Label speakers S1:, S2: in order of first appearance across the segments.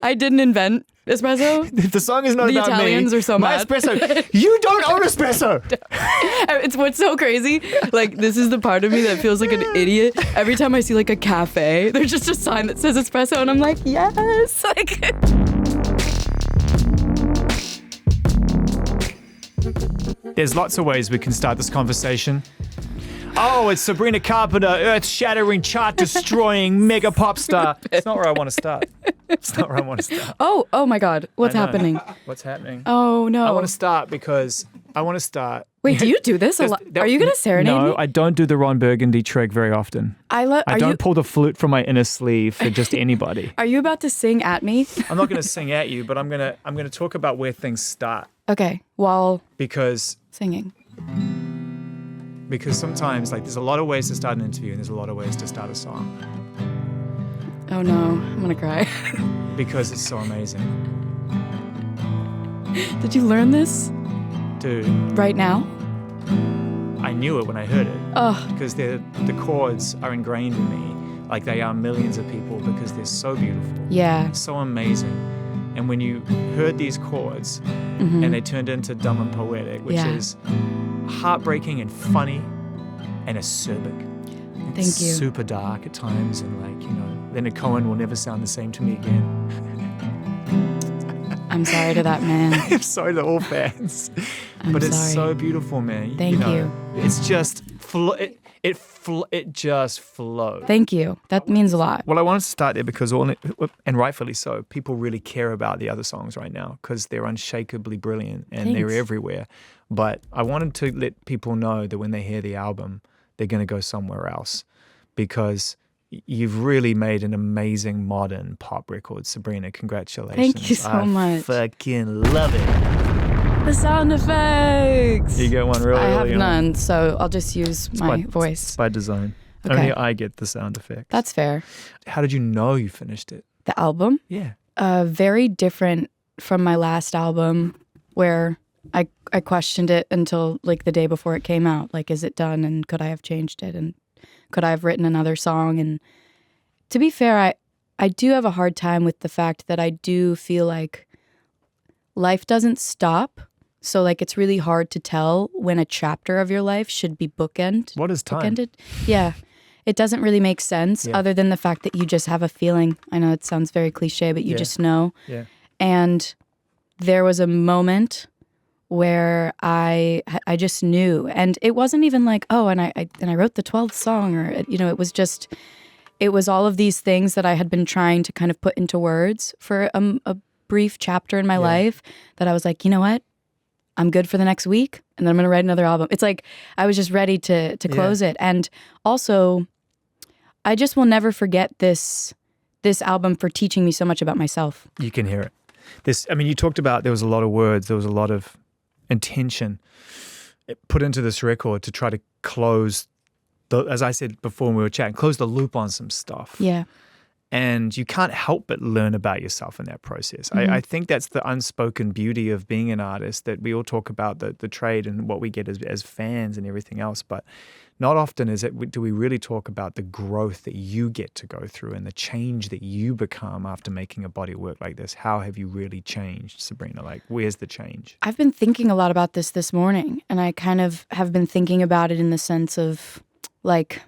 S1: I didn't invent espresso.
S2: The song is not
S1: The
S2: about
S1: Italians
S2: me.
S1: are so
S2: My
S1: mad.
S2: espresso. You don't own espresso.
S1: It's what's so crazy. Like, this is the part of me that feels like an idiot. Every time I see like a cafe, there's just a sign that says espresso, and I'm like, yes. Like,
S2: There's lots of ways we can start this conversation. Oh, it's Sabrina Carpenter, earth-shattering, chart-destroying mega pop star. It's not where I want to start. It's not where I want to start.
S1: oh my God, what's
S2: I know.
S1: happening?
S2: What's happening?
S1: Oh no.
S2: I want to start because I want to start.
S1: Wait, do you do this a lot? Are you gonna serenade me?
S2: No, I don't do the Ron Burgundy trick very often. I don't pull the flute from my inner sleeve for just anybody.
S1: Are you about to sing at me?
S2: I'm not going to sing at you, but I'm gonna talk about where things start.
S1: Okay, while
S2: Because
S1: singing.
S2: sometimes, like, there's a lot of ways to start an interview and there's a lot of ways to start a song.
S1: Oh no, I'm gonna cry.
S2: Because it's so amazing.
S1: Did you learn this
S2: Dude,
S1: right now?
S2: I knew it when I heard it.
S1: Oh,
S2: Because the chords are ingrained in me like they are millions of people because they're so beautiful.
S1: yeah.
S2: So amazing. And when you heard these chords and they turned into Dumb and Poetic, which
S1: Yeah.
S2: is heartbreaking and funny and acerbic.
S1: Thank you.
S2: Super dark at times, and like, you know, Leonard Cohen will never sound the same to me again.
S1: I'm sorry to that man.
S2: I'm sorry to all fans.
S1: I'm
S2: But it's
S1: sorry.
S2: so beautiful, man.
S1: Thank you.
S2: It's just it just flows.
S1: Thank you. That means a lot.
S2: Well, I wanted to start there because and rightfully so, people really care about the other songs right now because they're unshakably brilliant and they're
S1: Thanks.
S2: everywhere. But I wanted to let people know that when they hear the album, they're going to go somewhere else because you've really made an amazing modern pop record, Sabrina. Congratulations.
S1: Thank you so much.
S2: I fucking love it.
S1: The sound effects.
S2: You get one really
S1: I have
S2: early on.
S1: none, so I'll just use my
S2: It's
S1: voice.
S2: by design.
S1: Okay.
S2: Only I get the sound effects.
S1: That's fair.
S2: How did you know you finished it?
S1: The album,
S2: Yeah.
S1: very different from my last album, where I questioned it until like the day before it came out. Like, is it done? And could I have changed it? And could I have written another song? And to be fair, I do have a hard time with the fact that I do feel like life doesn't stop. So like it's really hard to tell when a chapter of your life should be bookended.
S2: What is time?
S1: Bookended. Yeah. It doesn't really make sense other than the fact that you just have a feeling. I know it sounds very cliche, but you just know.
S2: Yeah.
S1: And there was a moment where I just knew, and it wasn't even like, oh, and I wrote the 12th song, or you know, it was all of these things that I had been trying to kind of put into words for a brief chapter in my life that I was like, you know what, I'm good for the next week, and then I'm gonna write another album. It's like I was just ready to close it, and also I just will never forget this album for teaching me so much about myself.
S2: You can hear it. You talked about there was a lot of words, there was a lot of intention put into this record to try to close, as I said before when we were chatting, close the loop on some stuff.
S1: Yeah.
S2: And you can't help but learn about yourself in that process. I think that's the unspoken beauty of being an artist, that we all talk about the trade and what we get as fans and everything else, but not often do we really talk about the growth that you get to go through and the change that you become after making a body of work like this. How have you really changed, Sabrina? Like, where's the change?
S1: I've been thinking a lot about this morning, and I kind of have been thinking about it in the sense of, like,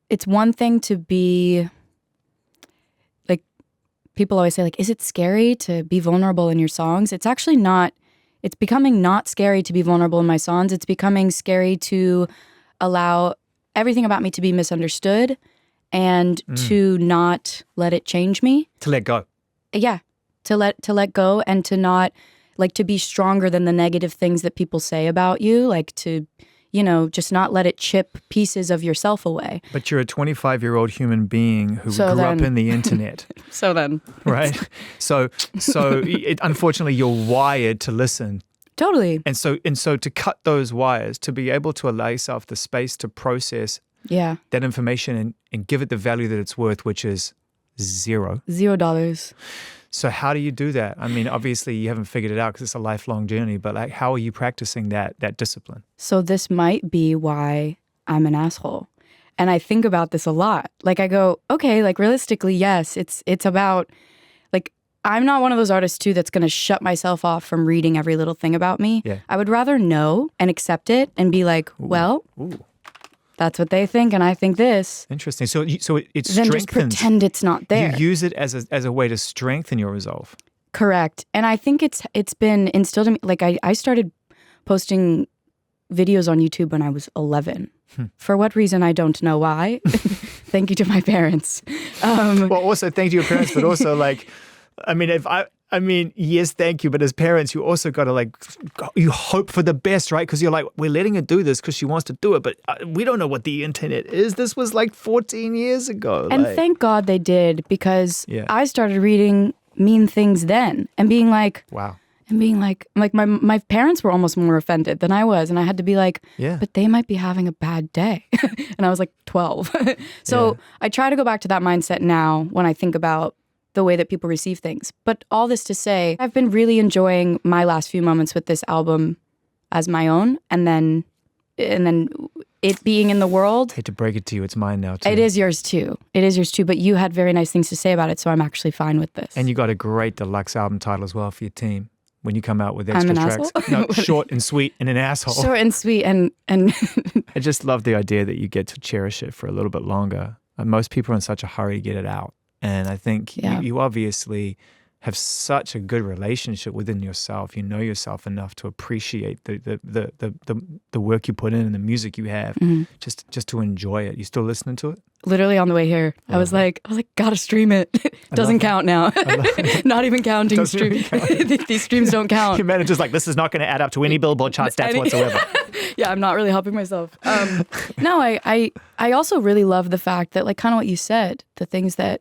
S1: it's one thing to be, like, people always say, like, is it scary to be vulnerable in your songs? It's actually not. It's becoming not scary to be vulnerable in my songs. It's becoming scary to allow everything about me to be misunderstood and to not let it change me.
S2: To let go.
S1: Yeah. To let go, and to not, like, to be stronger than the negative things that people say about you, like to, you know, just not let it chip pieces of yourself away.
S2: But you're a 25-year-old human being who grew up in the internet.
S1: So then.
S2: Right? So unfortunately, you're wired to listen.
S1: Totally.
S2: And so to cut those wires, to be able to allow yourself the space to process
S1: Yeah.
S2: that information and give it the value that it's worth, which is $0.
S1: $0.
S2: So how do you do that? I mean, obviously you haven't figured it out because it's a lifelong journey, but like, how are you practicing that discipline?
S1: So this might be why I'm an asshole. And I think about this a lot. Like, I go, okay, like, realistically, yes, it's about, like, I'm not one of those artists too that's going to shut myself off from reading every little thing about me.
S2: Yeah.
S1: I would rather know and accept it and be like, well, that's what they think and I think this.
S2: Interesting. So it strengthens.
S1: Then just pretend it's not there.
S2: You use it as a way to strengthen your resolve.
S1: Correct. And I think it's been instilled in me. Like I started posting videos on YouTube when I was 11. For what reason, I don't know why. Thank you to my parents.
S2: Well, also thank you to your parents, but also like, I mean, yes, thank you. But as parents, you also got to like, you hope for the best, right? Because you're like, we're letting her do this because she wants to do it. But we don't know what the internet is. This was like 14 years ago.
S1: And thank God they did, because I started reading mean things then and being like,
S2: wow.
S1: And being like my parents were almost more offended than I was. And I had to be like, but they might be having a bad day. And I was like 12. So I try to go back to that mindset now when I think about the way that people receive things. But all this to say, I've been really enjoying my last few moments with this album as my own. And then it being in the world.
S2: I hate to break it to you, it's mine now too.
S1: It is yours too. But you had very nice things to say about it. So I'm actually fine with this.
S2: And you got a great deluxe album title as well for your team. When you come out with extra
S1: I'm an
S2: tracks.
S1: asshole?
S2: No, short and sweet and an asshole.
S1: Short and sweet and
S2: I just love the idea that you get to cherish it for a little bit longer. Most people are in such a hurry to get it out. And I think you obviously have such a good relationship within yourself. You know yourself enough to appreciate the work you put in and the music you have, just to enjoy it. You still listening to it?
S1: Literally on the way here, I was like, gotta stream it. Doesn't count now. Not even counting streams. These streams don't count.
S2: Your manager's like, this is not going to add up to any Billboard chart stats whatsoever.
S1: Yeah, I'm not really helping myself. No, I also really love the fact that, like, kind of what you said, the things that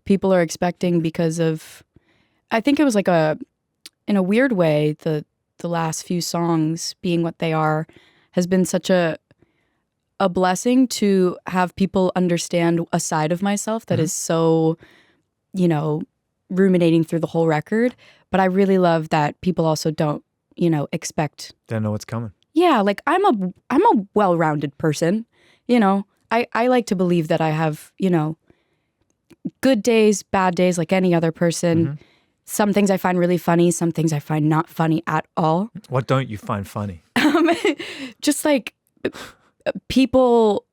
S1: people are expecting because of, I think it was like in a weird way, the last few songs being what they are has been such a blessing to have people understand a side of myself that is so, ruminating through the whole record. But I really love that people also don't, expect.
S2: Don't know what's coming.
S1: Yeah, like I'm a well-rounded person. I like to believe that I have, good days, bad days like any other person. Some things I find really funny, some things I find not funny at all.
S2: What don't you find funny?
S1: Just like people.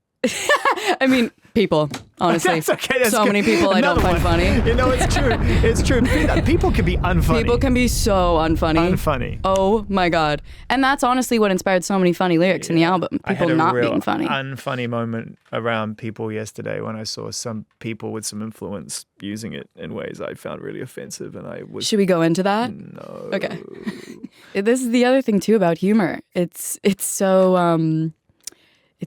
S1: I mean, people, honestly.
S2: That's okay. That's
S1: so
S2: good.
S1: many people
S2: Another
S1: I don't find funny.
S2: It's true. It's true. People can be unfunny.
S1: People can be so unfunny.
S2: Unfunny.
S1: Oh my God. And that's honestly what inspired so many funny lyrics in the album. People not being funny.
S2: I had a real unfunny moment around people yesterday when I saw some people with some influence using it in ways I found really offensive, and I was.
S1: Should we go into that?
S2: No.
S1: Okay. This is the other thing too about humor. It's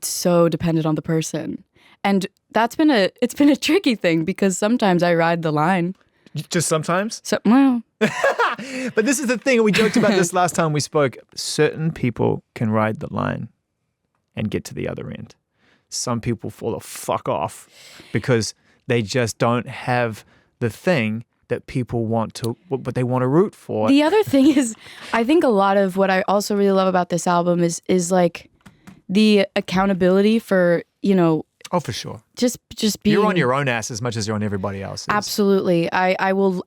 S1: so dependent on the person. And it's been a tricky thing because sometimes I ride the line.
S2: Just sometimes?
S1: Well.
S2: But this is the thing, we joked about this last time we spoke. Certain people can ride the line and get to the other end. Some people fall the fuck off because they just don't have the thing that people want to, but they want to root for.
S1: The other thing is, I think a lot of what I also really love about this album is like the accountability for,
S2: Oh, for sure.
S1: Just being.
S2: You're on your own ass as much as you're on everybody else's.
S1: Absolutely. I will,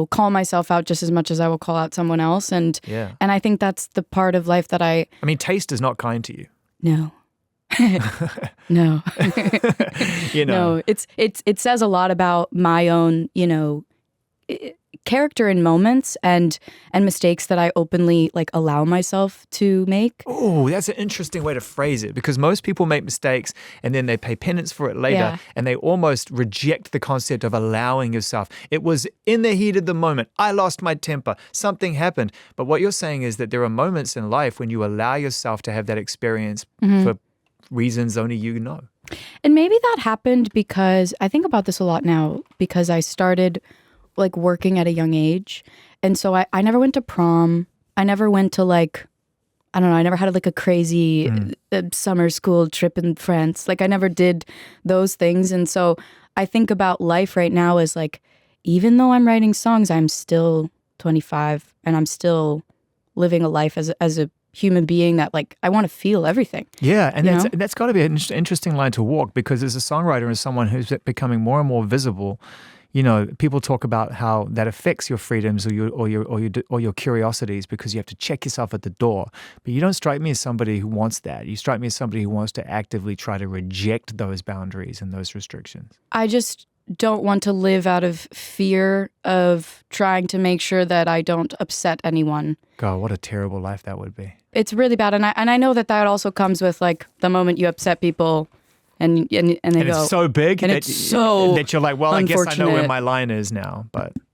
S1: call myself out just as much as I will call out someone else. And I think that's the part of life that I
S2: mean, taste is not kind to you.
S1: No. No. No, it says a lot about my own, character in moments and mistakes that I openly allow myself to make.
S2: Oh, that's an interesting way to phrase it, because most people make mistakes and then they pay penance for it later, and they almost reject the concept of allowing yourself. It was in the heat of the moment. I lost my temper. Something happened. But what you're saying is that there are moments in life when you allow yourself to have that experience for reasons only you know.
S1: And maybe that happened because I think about this a lot now, because I started working at a young age. And so I never went to prom. I never went to I never had a crazy summer school trip in France. I never did those things. And so I think about life right now as even though I'm writing songs, I'm still 25 and I'm still living a life as a human being that I want to feel everything.
S2: Yeah, and that's got to be an interesting line to walk, because as a songwriter and someone who's becoming more and more visible, people talk about how that affects your freedoms or your curiosities because you have to check yourself at the door. But you don't strike me as somebody who wants that. You strike me as somebody who wants to actively try to reject those boundaries and those restrictions.
S1: I just don't want to live out of fear of trying to make sure that I don't upset anyone.
S2: God, what a terrible life that would be.
S1: It's really bad. And I know that also comes with like the moment you upset people and they go.
S2: It's so big
S1: and it's so
S2: that you're like, well, I guess I know where
S1: unfortunate.
S2: my line is now.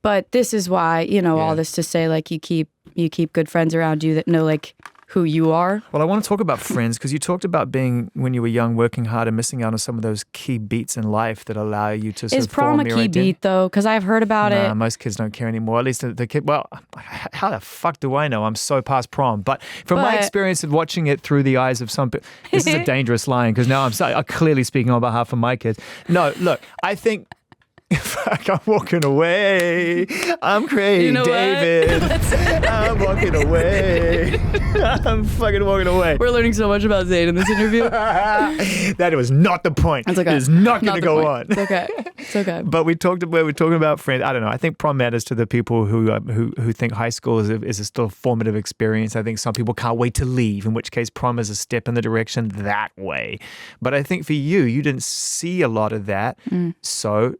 S1: But this is why, all this to say, like, you keep good friends around you that know like who you are.
S2: Well, I want to talk about friends because you talked about being, when you were young, working hard and missing out on some of those key beats in life that allow you to sort
S1: Is
S2: of form
S1: prom a
S2: your
S1: key
S2: identity.
S1: beat though? Because I've heard about it.
S2: Most kids don't care anymore. At least the kid. Well, how the fuck do I know? I'm so past prom. But from my experience of watching it through the eyes of some people, this is a dangerous line because now I'm clearly speaking on behalf of my kids. No, look, I think. Fuck, I'm walking away. I'm crazy, David. I'm walking away. I'm fucking walking away.
S1: We're learning so much about Zane in this interview.
S2: That was not the point.
S1: It's okay.
S2: It is not going to go on.
S1: It's okay. It's okay.
S2: But we're talking about friends. I don't know. I think prom matters to the people who think high school is a still formative experience. I think some people can't wait to leave, in which case prom is a step in the direction that way. But I think for you didn't see a lot of that. So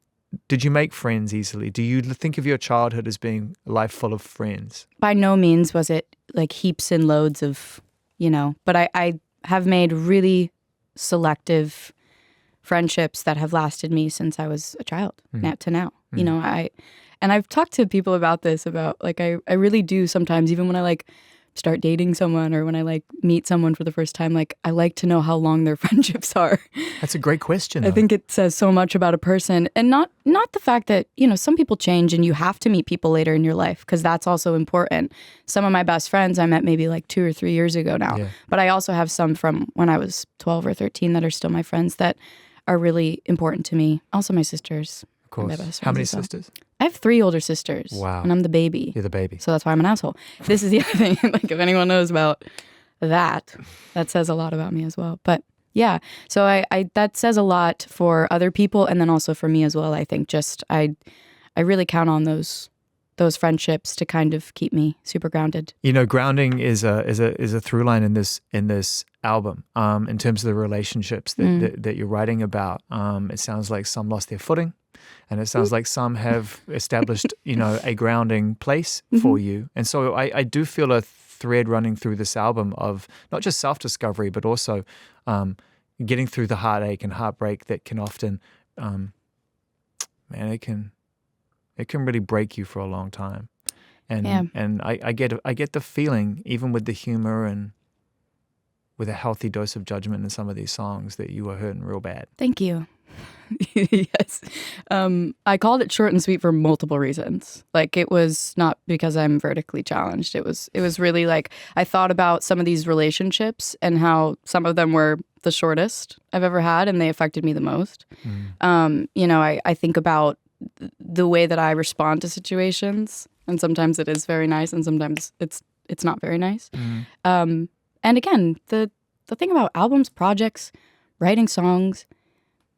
S2: did you make friends easily? Do you think of your childhood as being a life full of friends?
S1: By no means was it like heaps and loads of, but I have made really selective friendships that have lasted me since I was a child to now. And I've talked to people about this, about like, I really do sometimes, even when I like start dating someone or when I like meet someone for the first time, like I like to know how long their friendships are.
S2: That's a great question.
S1: I think it says so much about a person, and not the fact that, some people change and you have to meet people later in your life, because that's also important. Some of my best friends I met maybe like 2 or 3 years ago now, but I also have some from when I was 12 or 13 that are still my friends that are really important to me. Also my sisters.
S2: Of course.
S1: My best
S2: How many
S1: friends as well.
S2: sisters?
S1: I have 3 older sisters.
S2: Wow.
S1: And I'm the baby.
S2: You're the baby.
S1: So that's why I'm an asshole. This is the other thing. Like, if anyone knows about that says a lot about me as well. But yeah, so I that says a lot for other people, and then also for me as well. I think just I really count on those friendships to kind of keep me super grounded.
S2: Grounding is a through line in this album. In terms of the relationships that you're writing about, it sounds like some lost their footing. And it sounds like some have established, a grounding place for you. And so I do feel a thread running through this album of not just self-discovery, but also getting through the heartache and heartbreak that can often, it can really break you for a long time. And I get the feeling, even with the humor and with a healthy dose of judgment in some of these songs, that you were hurting real bad.
S1: Thank you. Yes. I called it short and sweet for multiple reasons. Like, it was not because I'm vertically challenged. It was really like, I thought about some of these relationships and how some of them were the shortest I've ever had, and they affected me the most. I think about the way that I respond to situations, and sometimes it is very nice, and sometimes it's not very nice. And again, the thing about albums, projects, writing songs,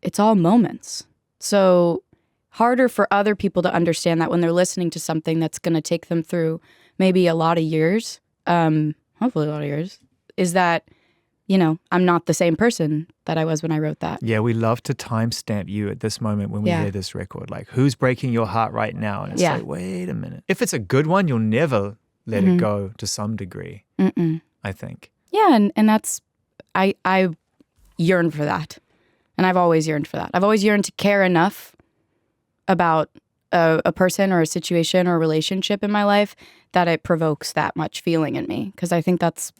S1: it's all moments. So harder for other people to understand that when they're listening to something that's going to take them through maybe a lot of years, hopefully a lot of years, is that, I'm not the same person that I was when I wrote that.
S2: Yeah, we love to timestamp you at this moment when we hear this record. Like, who's breaking your heart right now? And it's like, wait a minute. If it's a good one, you'll never let it go to some degree, I think.
S1: Yeah, and that's, I yearn for that. And I've always yearned for that. I've always yearned to care enough about a person or a situation or a relationship in my life that it provokes that much feeling in me. Because I think that's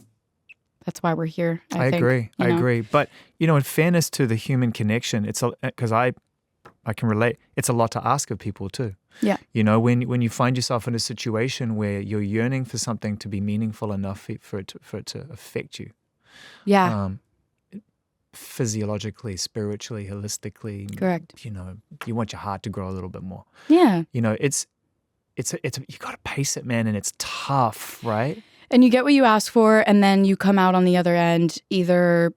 S1: why we're here. I
S2: agree. But, in fairness to the human connection, it's because I can relate. It's a lot to ask of people too.
S1: Yeah.
S2: When you find yourself in a situation where you're yearning for something to be meaningful enough for it to affect you.
S1: Yeah.
S2: Physiologically, spiritually, holistically.
S1: Correct.
S2: You want your heart to grow a little bit more.
S1: Yeah.
S2: It's you got to pace it, man, and it's tough, right?
S1: And you get what you ask for, and then you come out on the other end either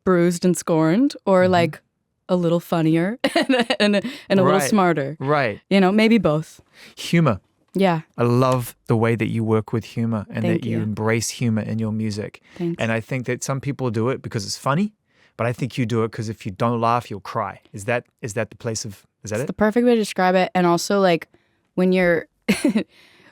S1: bruised and scorned, or like a little funnier and a little
S2: Right.
S1: smarter.
S2: Right.
S1: You know, maybe both.
S2: Humor.
S1: Yeah.
S2: I love the way that you work with humor and
S1: Thank
S2: that you
S1: you.
S2: embrace humor in your music.
S1: Thanks.
S2: And I think that some people do it because it's funny, but I think you do it because if you don't laugh, you'll cry. Is that the place of, is that
S1: It's
S2: it?
S1: the perfect way to describe it. And also, like, when you're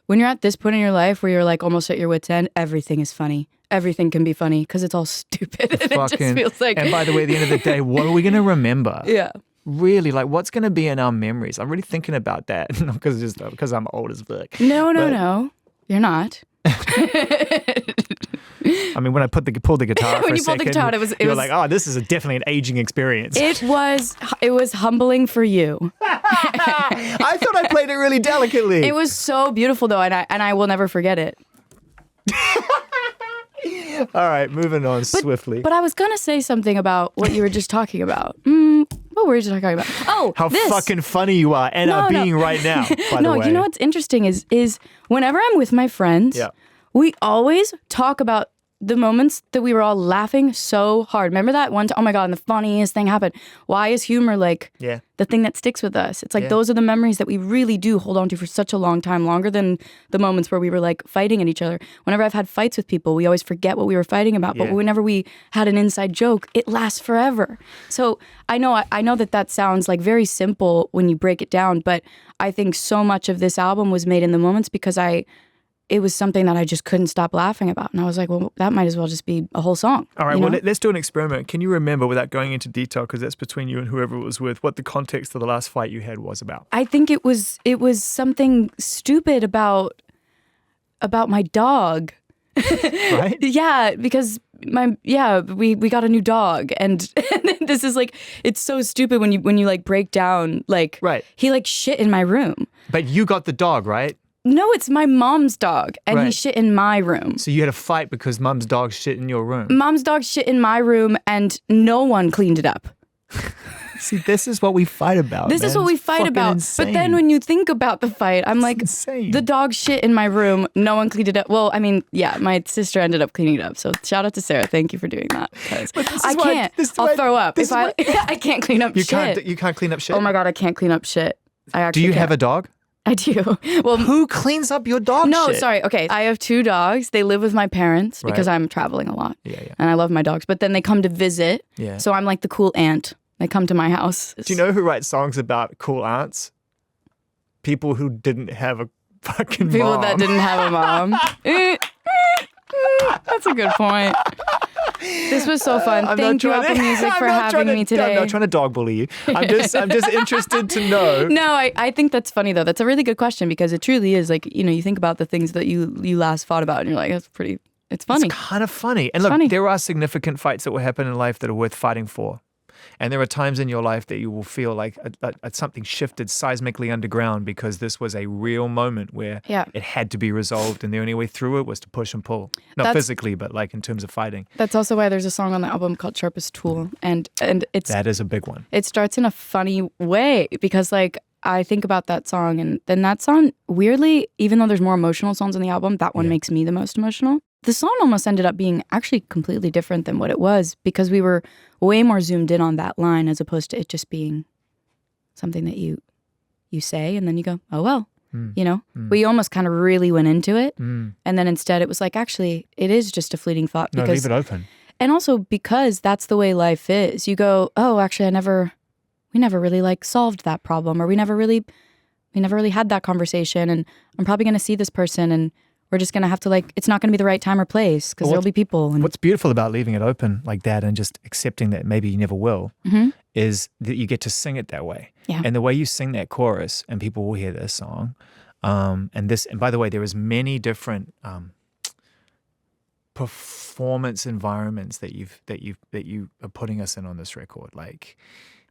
S1: when you're at this point in your life where you're like almost at your wit's end, everything is funny. Everything can be funny because it's all stupid. And it just feels like.
S2: And by the way, at the end of the day, what are we going to remember?
S1: Yeah.
S2: Really, like, what's going to be in our memories? I'm really thinking about that, not because I'm old as fuck.
S1: No. You're not.
S2: I mean, when I pulled the guitar for
S1: When
S2: a
S1: you pulled the
S2: second,
S1: guitar, it
S2: you were
S1: was
S2: like, oh, this is definitely an aging experience.
S1: It was humbling for you.
S2: I thought I played it really delicately.
S1: It was so beautiful though, and I will never forget it.
S2: All right, moving on swiftly.
S1: But I was gonna say something about what you were just talking about. What were you just talking about? Oh,
S2: How
S1: this.
S2: fucking funny you are and are being right now, by the way.
S1: No, you know what's interesting is whenever I'm with my friends,
S2: Yeah.
S1: we always talk about the moments that we were all laughing so hard. Remember that one time? Oh my God, and the funniest thing happened. Why is humor like
S2: Yeah.
S1: the thing that sticks with us? It's like
S2: Yeah.
S1: those are the memories that we really do hold on to for such a long time, longer than the moments where we were like fighting at each other. Whenever I've had fights with people, we always forget what we were fighting about. But
S2: Yeah.
S1: whenever we had an inside joke, it lasts forever. So I know that sounds like very simple when you break it down, but I think so much of this album was made in the moments because it was something that I just couldn't stop laughing about. And I was like, well, that might as well just be a whole song.
S2: All right,
S1: you
S2: well,
S1: know?
S2: let's do an experiment. Can you remember, without going into detail, because that's between you and whoever it was with, what the context of the last fight you had was about?
S1: I think it was something stupid about my dog.
S2: Right?
S1: Yeah, because we got a new dog, and this is like, it's so stupid when you like break down, like,
S2: Right.
S1: he like shit in my room.
S2: But you got the dog, right?
S1: No, it's my mom's dog, and he
S2: Right.
S1: shit in my room.
S2: So you had a fight because mum's dog shit in your room.
S1: Mom's dog shit in my room, and no one cleaned it up.
S2: See, this is what we fight about.
S1: This is what we fight about. But then when you think about the fight, I'm like,
S2: insane.
S1: the dog shit in my room. No one cleaned it up. Well, I mean, yeah, my sister ended up cleaning it up. So shout out to Sarah. Thank you for doing that. Because I can't. I'll throw up if I can't clean up shit.
S2: You can't clean up shit?
S1: Oh my God, I can't clean up shit. I actually
S2: Do you
S1: can't.
S2: have a dog?
S1: I do. Well,
S2: Who cleans up your dog
S1: no,
S2: shit?
S1: sorry. Okay, I have 2 dogs. They live with my parents because
S2: Right.
S1: I'm traveling a lot.
S2: Yeah.
S1: And I love my dogs. But then they come to visit.
S2: Yeah.
S1: So I'm like the cool aunt. They come to my house.
S2: Do you know who writes songs about cool aunts? People who didn't have a fucking
S1: People
S2: mom.
S1: that didn't have a mom. That's a good point. This was so fun. Thank you, Apple Music, for having me today.
S2: I'm not trying to dog bully you. I'm just interested to know.
S1: No, I think that's funny though. That's a really good question because it truly is like, you know, you think about the things that you last fought about and you're like, it's funny.
S2: It's kind of funny. And look,
S1: funny.
S2: there are significant fights that will happen in life that are worth fighting for. And there are times in your life that you will feel like something shifted seismically underground because this was a real moment where it had to be resolved, and the only way through it was to push and pull. Not physically, but like in terms of fighting.
S1: That's also why there's a song on the album called Sharpest Tool. And
S2: that is a big one.
S1: It starts in a funny way because like I think about that song, and then that song, weirdly, even though there's more emotional songs on the album, that one makes me the most emotional. The song almost ended up being actually completely different than what it was because we were way more zoomed in on that line as opposed to it just being something that you say and then you go, oh, well, you know? We almost kind of really went into it. And then instead it was like, actually, it is just a fleeting thought.
S2: No, leave it open.
S1: And also because that's the way life is. You go, oh, actually, we never really like solved that problem, or we never really had that conversation, and I'm probably going to see this person and we're just going to have to like, it's not going to be the right time or place because there'll be people. And
S2: what's beautiful about leaving it open like that and just accepting that maybe you never will is that you get to sing it that way.
S1: Yeah.
S2: And the way you sing that chorus, and people will hear this song, and by the way, there is many different performance environments that you are putting us in on this record. Like,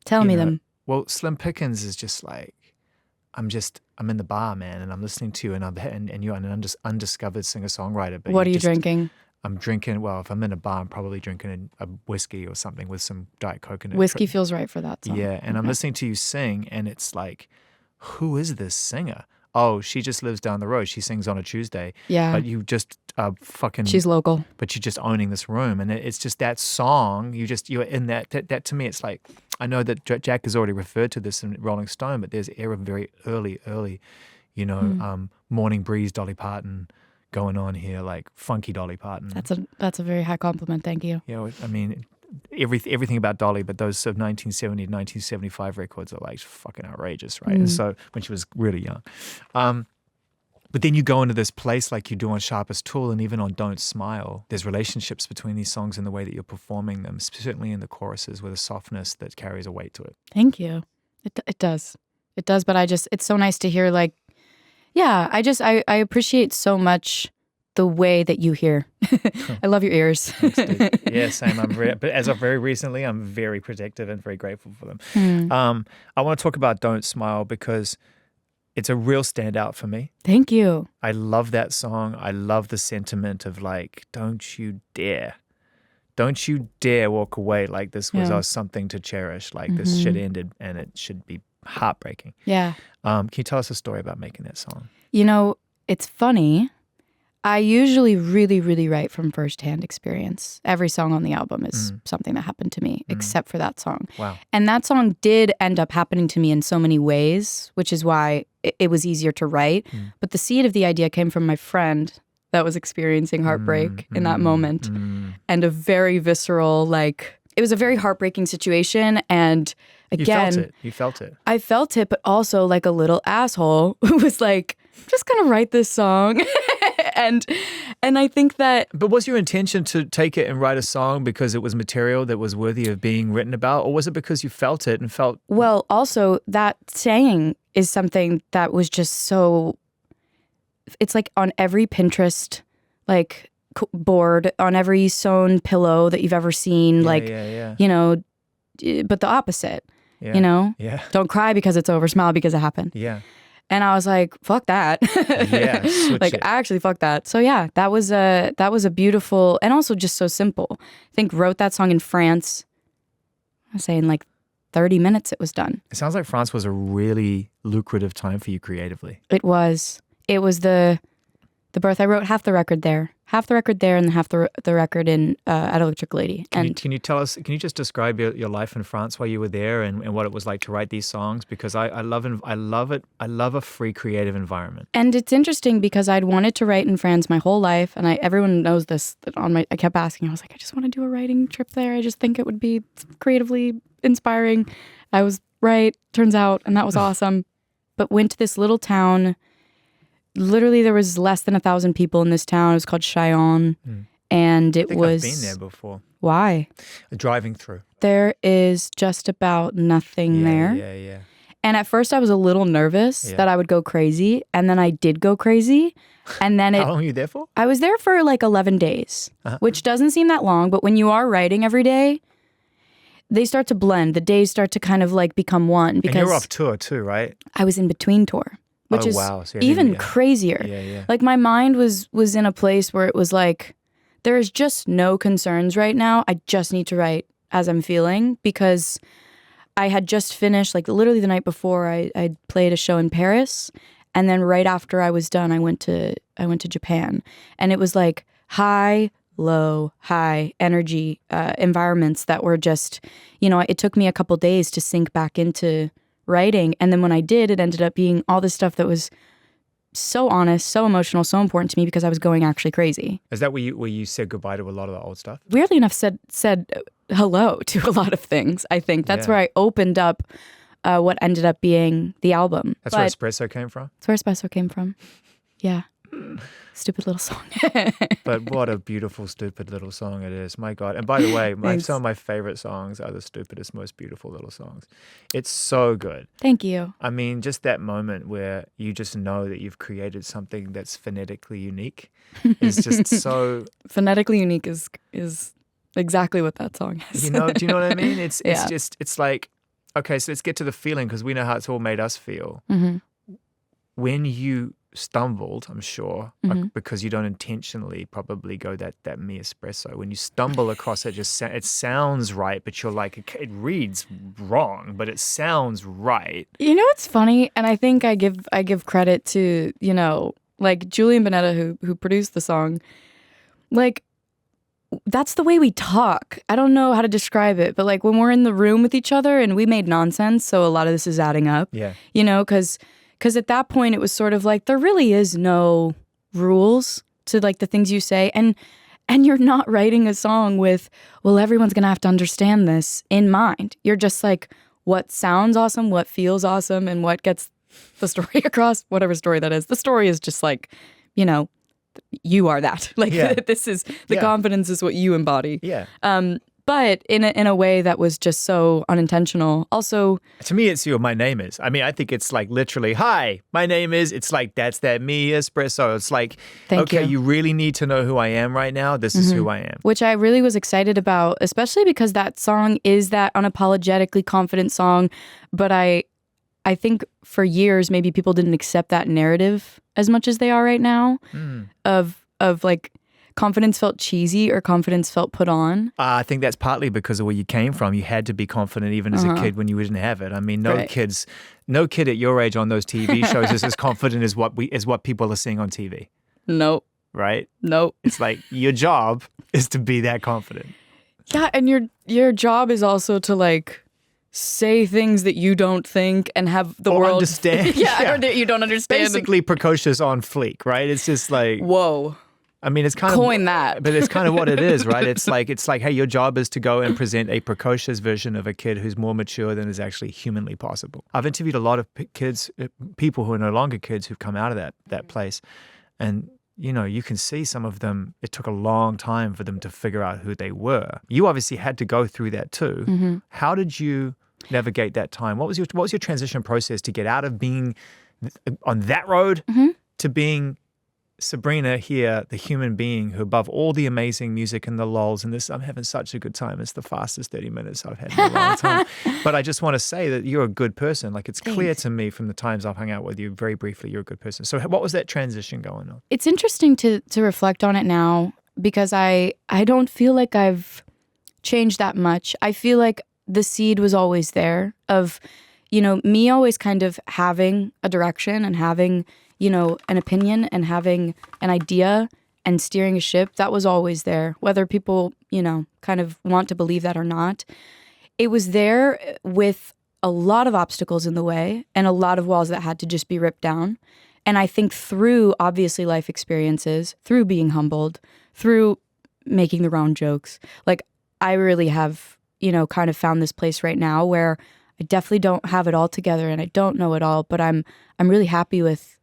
S1: tell me them.
S2: Well, Slim Pickens is just like, I'm in the bar, man, and I'm listening to you, and you're an undiscovered singer-songwriter. But
S1: what are you drinking?
S2: I'm drinking, well, if I'm in a bar, I'm probably drinking a whiskey or something with some Diet Coke in it.
S1: Whiskey feels right for that song.
S2: Yeah, and I'm listening to you sing, and it's like, who is this singer? Oh, she just lives down the road. She sings on a Tuesday.
S1: Yeah.
S2: But you just fucking.
S1: She's local.
S2: But you're just owning this room, and it's just that song. You're in that. That to me, it's like, I know that Jack has already referred to this in Rolling Stone, but there's era very early, Morning Breeze, Dolly Parton going on here, like funky Dolly Parton.
S1: That's a very high compliment. Thank you.
S2: I mean, everything about Dolly, but those sort of 1970 to 1975 records are like fucking outrageous, right? And so when she was really young. But then you go into this place like you do on Sharpest Tool, and even on Don't Smile, there's relationships between these songs and the way that you're performing them, certainly in the choruses with a softness that carries a weight to it.
S1: Thank you. It does. It does, but it's so nice to hear, like, yeah, I appreciate so much the way that you hear. I love your ears.
S2: Thanks, dude. Yeah, same. But as of very recently, I'm very protective and very grateful for them. I want to talk about Don't Smile because it's a real standout for me.
S1: Thank you.
S2: I love that song. I love the sentiment of like, don't you dare walk away like this was something to cherish. Like this shit ended and it should be heartbreaking.
S1: Yeah.
S2: Can you tell us a story about making that song?
S1: It's funny. I usually really, really write from firsthand experience. Every song on the album is something that happened to me, except for that song.
S2: Wow.
S1: And that song did end up happening to me in so many ways, which is why it was easier to write. But the seed of the idea came from my friend that was experiencing heartbreak in that moment. And a very visceral, like, it was a very heartbreaking situation. And again,
S2: You felt it.
S1: I felt it, but also like a little asshole who was like, I'm just going to write this song. And I think that...
S2: But was your intention to take it and write a song because it was material that was worthy of being written about? Or was it because you felt it and felt...
S1: Well, also that saying is something that was just so... It's like on every Pinterest, like, board, on every sewn pillow that you've ever seen, but the opposite,
S2: Yeah.
S1: Don't cry because it's over, smile because it happened.
S2: Yeah.
S1: And I was like, fuck that.
S2: Yeah,
S1: like,
S2: it.
S1: actually, fuck that. So yeah, that was a beautiful, and also just so simple. I think wrote that song in France. I say in like 30 minutes it was done.
S2: It sounds like France was a really lucrative time for you creatively.
S1: It was the birth. I wrote half the record there, and half the record in at Electric Lady.
S2: Can you tell us? Can you just describe your life in France while you were there and what it was like to write these songs? Because I love it. I love a free creative environment.
S1: And it's interesting because I'd wanted to write in France my whole life, and everyone knows this. I kept asking. I was like, I just want to do a writing trip there. I just think it would be creatively inspiring. I was right, turns out, and that was awesome. But went to this little town. Literally, there was less than 1,000 people in this town. It was called Cheyenne, and
S2: I think I've been there before.
S1: Why?
S2: Driving through.
S1: There is just about nothing there.
S2: Yeah.
S1: And at first, I was a little nervous that I would go crazy, and then I did go crazy. And then
S2: How long were you there for?
S1: I was there for like 11 days, which doesn't seem that long, but when you are writing every day, they start to blend. The days start to kind of like become one. Because
S2: and you're off tour too, right?
S1: I was in between tour. Which is
S2: So
S1: even crazier.
S2: Yeah.
S1: Like my mind was in a place where it was like, there is just no concerns right now. I just need to write as I'm feeling, because I had just finished, like literally the night before, I played a show in Paris, and then right after I was done, I went to Japan, and it was like high, low, high energy environments that were just, it took me a couple days to sink back into writing. And then when I did, it ended up being all this stuff that was so honest, so emotional, so important to me because I was going actually crazy.
S2: Is that where you said goodbye to a lot of the old stuff?
S1: Weirdly enough, said hello to a lot of things, I think. That's where I opened up what ended up being the album.
S2: That's where Espresso came from?
S1: That's where Espresso came from. Yeah. Stupid little song.
S2: But what a beautiful, stupid little song it is. My God. And by the way, some of my favorite songs are the stupidest, most beautiful little songs. It's so good.
S1: Thank you.
S2: I mean, just that moment where you just know that you've created something that's phonetically unique is just so...
S1: Phonetically unique is exactly what that song is.
S2: Do you know what I mean? It's just, it's like, okay, so let's get to the feeling, because we know how it's all made us feel.
S1: Mm-hmm.
S2: When you stumbled, I'm sure, because you don't intentionally probably go that me espresso. When you stumble across it, it sounds right, but you're like, it reads wrong, but it sounds right.
S1: It's funny, and I think I give credit to, like Julian Bonetta, who produced the song. like, that's the way we talk. I don't know how to describe it, but like when we're in the room with each other and we made nonsense, so a lot of this is adding up.
S2: Yeah.
S1: You know, because at that point it was sort of like there really is no rules to like the things you say, and you're not writing a song with, well, everyone's gonna have to understand this in mind. You're just like, what sounds awesome, what feels awesome, and what gets the story across, whatever story that is. The story is just like, you know, you are that. Like this is the confidence is what you embody.
S2: Yeah.
S1: But in a way that was just so unintentional. Also,
S2: to me, it's my name is. I mean, I think it's like literally, hi, my name is. It's like that's that me, Espresso. It's like,
S1: Thank
S2: okay,
S1: you.
S2: you really need to know who I am right now. This is who I am.
S1: Which I really was excited about, especially because that song is that unapologetically confident song. But I think for years maybe people didn't accept that narrative as much as they are right now. Of like confidence felt cheesy or confidence felt put on.
S2: I think that's partly because of where you came from. You had to be confident even as a kid when you didn't have it. I mean, no kid at your age on those TV shows is as confident as what people are seeing on TV.
S1: Nope.
S2: Right?
S1: Nope.
S2: It's like your job is to be that confident.
S1: Yeah, and your job is also to like say things that you don't think and have the world
S2: understand.
S1: or that you don't understand.
S2: Basically precocious on fleek, right? It's just like,
S1: whoa.
S2: I mean, it's kind
S1: Coin
S2: of
S1: that.
S2: But it's kind of what it is, right? It's like, hey, your job is to go and present a precocious version of a kid who's more mature than is actually humanly possible. I've interviewed a lot of people who are no longer kids who've come out of that place, and you know, you can see some of them. It took a long time for them to figure out who they were. You obviously had to go through that too. How did you navigate that time? What was your transition process to get out of being on that road to being Sabrina here, the human being who, above all the amazing music and the lulls and this, I'm having such a good time. It's the fastest 30 minutes I've had in a long time. But I just want to say that you're a good person. Like, it's clear to me from the times I've hung out with you very briefly, you're a good person. So what was that transition going on?
S1: It's interesting to reflect on it now because I don't feel like I've changed that much. I feel like the seed was always there of, you know, me always kind of having a direction and having, you know, an opinion and having an idea and steering a ship. That was always there, whether people, you know, kind of want to believe that or not. It was there with a lot of obstacles in the way and a lot of walls that had to just be ripped down. And I think through, obviously, life experiences, through being humbled, through making the wrong jokes, like I really have, you know, kind of found this place right now where I definitely don't have it all together and I don't know it all, but I'm really happy with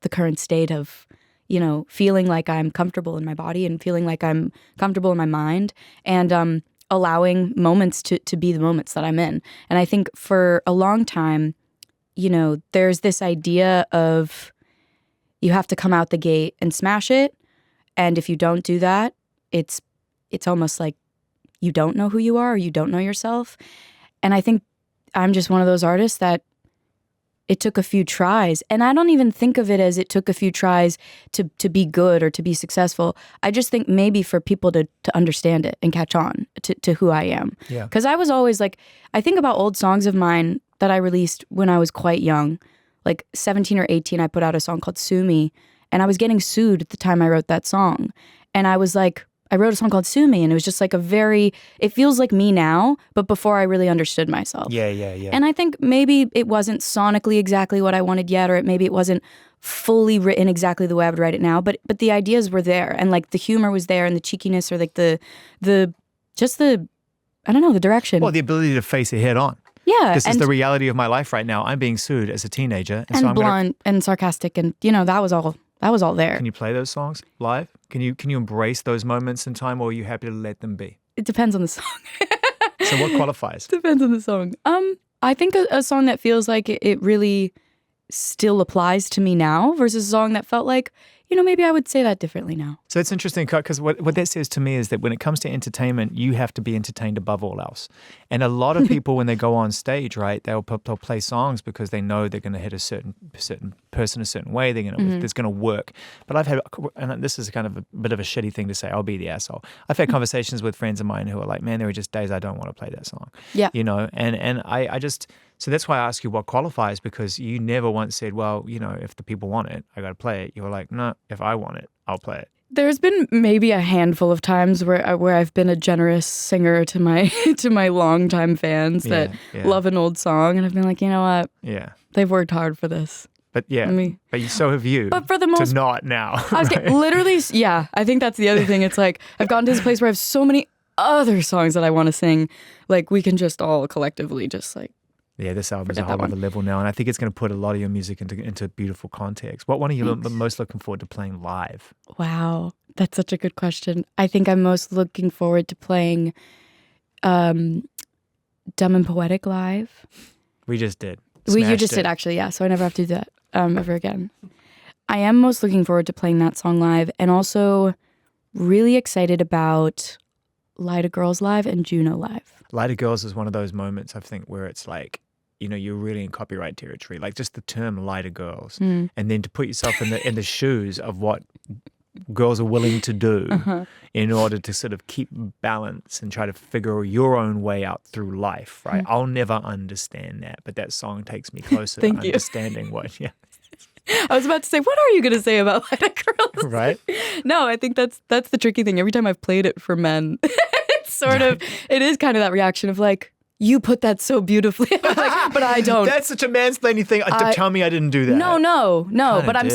S1: the current state of, you know, feeling like I'm comfortable in my body and feeling like I'm comfortable in my mind and allowing moments to be the moments that I'm in. And I think for a long time, you know, there's this idea of you have to come out the gate and smash it. And if you don't do that, it's almost like you don't know who you are or you don't know yourself. And I think I'm just one of those artists that it took a few tries. And I don't even think of it as it took a few tries to be good or to be successful. I just think maybe for people to understand it and catch on to who I am.
S2: Yeah.
S1: Because I was always like, I think about old songs of mine that I released when I was quite young. Like 17 or 18, I put out a song called Sue Me. And I was getting sued at the time I wrote that song. And I was like, I wrote a song called Sue Me, and it was just like it feels like me now, but before I really understood myself.
S2: Yeah.
S1: And I think maybe it wasn't sonically exactly what I wanted yet, or maybe it wasn't fully written exactly the way I would write it now, but the ideas were there, and like the humor was there, and the cheekiness, or like the I don't know, the direction.
S2: Well, the ability to face it head on.
S1: Yeah.
S2: This is the reality of my life right now. I'm being sued as a teenager.
S1: And so blunt and sarcastic, and you know, that was all there.
S2: Can you play those songs live? Can you embrace those moments in time, or are you happy to let them be?
S1: It depends on the song.
S2: So what qualifies?
S1: Depends on the song. I think a song that feels like it really still applies to me now versus a song that felt like, you know, maybe I would say that differently now.
S2: So it's interesting because what that says to me is that when it comes to entertainment, you have to be entertained above all else. And a lot of people, when they go on stage, right, they'll play songs because they know they're going to hit a certain person a certain way. They're going to it's going to work. But I've had, and this is kind of a bit of a shitty thing to say, I'll be the asshole. I've had conversations with friends of mine who are like, man, there are just days I don't want to play that song.
S1: Yeah.
S2: You know, and I just, so that's why I ask you what qualifies, because you never once said, well, you know, if the people want it, I got to play it. You were like, no, if I want it, I'll play it.
S1: There's been maybe a handful of times where I've been a generous singer to my to my longtime fans that love an old song, and I've been like, you know what?
S2: Yeah.
S1: They've worked hard for this.
S2: But so have you.
S1: But for the most,
S2: to not now.
S1: I was literally, I think that's the other thing. It's like I've gotten to this place where I have so many other songs that I want to sing. Like we can just all collectively just like.
S2: Yeah, this album is a whole other level now, and I think it's going to put a lot of your music into beautiful context. What one are you most looking forward to playing live?
S1: Wow, that's such a good question. I think I'm most looking forward to playing Dumb and Poetic live.
S2: We just did.
S1: You just did, actually, yeah, so I never have to do that ever again. I am most looking forward to playing that song live, and also really excited about Lyda Girls live and Juno live.
S2: Lyda Girls is one of those moments, I think, where it's like, you're really in copyright territory. Like just the term Lyda Girls, and then to put yourself in the shoes of what girls are willing to do in order to sort of keep balance and try to figure your own way out through life, right? I'll never understand that, but that song takes me closer to understanding what,
S1: I was about to say, what are you going to say about Lyda Girls?
S2: Right?
S1: No, I think that's the tricky thing. Every time I've played it for men, it's it is kind of that reaction of like, you put that so beautifully, like, but I don't.
S2: That's such a mansplaining thing. Tell me I didn't do that.
S1: No. But I'm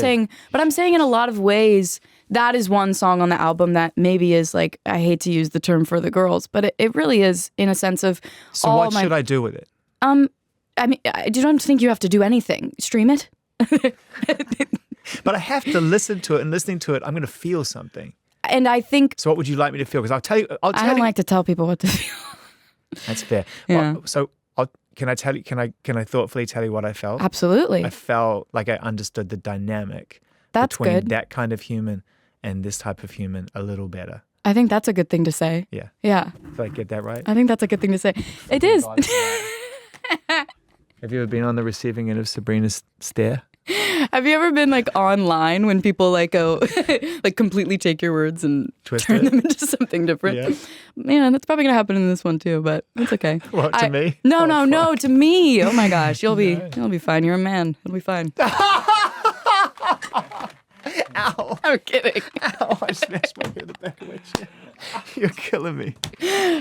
S1: saying in a lot of ways, that is one song on the album that maybe is like, I hate to use the term for the girls, but it really is in a sense of.
S2: So what should I do with it?
S1: I mean, I don't think you have to do anything. Stream it.
S2: But I have to listen to it, and listening to it, I'm going to feel something.
S1: And I think.
S2: So what would you like me to feel? Because I'll tell you.
S1: I don't like to tell people what to feel.
S2: That's fair.
S1: Yeah.
S2: Well, so can I tell you? Can I thoughtfully tell you what I felt?
S1: Absolutely.
S2: I felt like I understood the dynamic
S1: between
S2: that kind of human and this type of human a little better.
S1: I think that's a good thing to say.
S2: Yeah.
S1: Yeah.
S2: Did I get that right?
S1: I think that's a good thing to say. It is.
S2: Have you ever been on the receiving end of Sabrina's stare?
S1: Have you ever been like online when people like go like completely take your words and turn them into something different?
S2: Yeah.
S1: Man, that's probably gonna happen in this one too, but it's okay.
S2: What, to me?
S1: No, to me. Oh my gosh, you'll be fine. You're a man. It'll be fine.
S2: Ow.
S1: I'm kidding.
S2: Ow, I smashed my head in the back of my chair. You're killing me.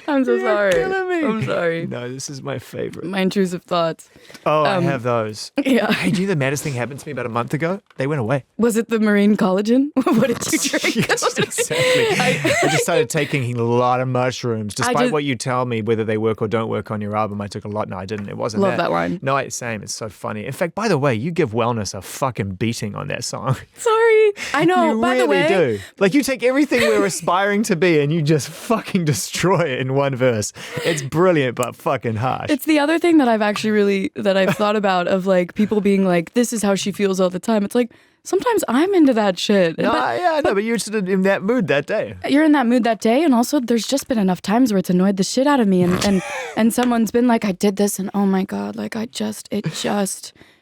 S1: I'm so sorry.
S2: You're killing me.
S1: I'm sorry.
S2: No, this is my favorite.
S1: My intrusive thoughts.
S2: Oh, I have those.
S1: Yeah.
S2: Hey, do you know the maddest thing happened to me about a month ago? They went away.
S1: Was it the marine collagen? What did you drink?
S2: Yes, exactly. I just started taking a lot of mushrooms. Despite what you tell me, whether they work or don't work on your album, I took a lot. No, I didn't. It wasn't
S1: Love that line.
S2: No, same. It's so funny. In fact, by the way, you give Wellness a fucking beating on that song.
S1: Sorry. I know.
S2: You
S1: by
S2: really
S1: the way,
S2: do. Like you take everything we're aspiring to be and you just fucking destroy it in one verse. It's brilliant, but fucking harsh.
S1: It's the other thing that I've actually I've thought about of like people being like, this is how she feels all the time. It's like, sometimes I'm into that shit.
S2: But you're just in that mood that day.
S1: You're in that mood that day, and also there's just been enough times where it's annoyed the shit out of me, and someone's been like, I did this, and oh my God, like it just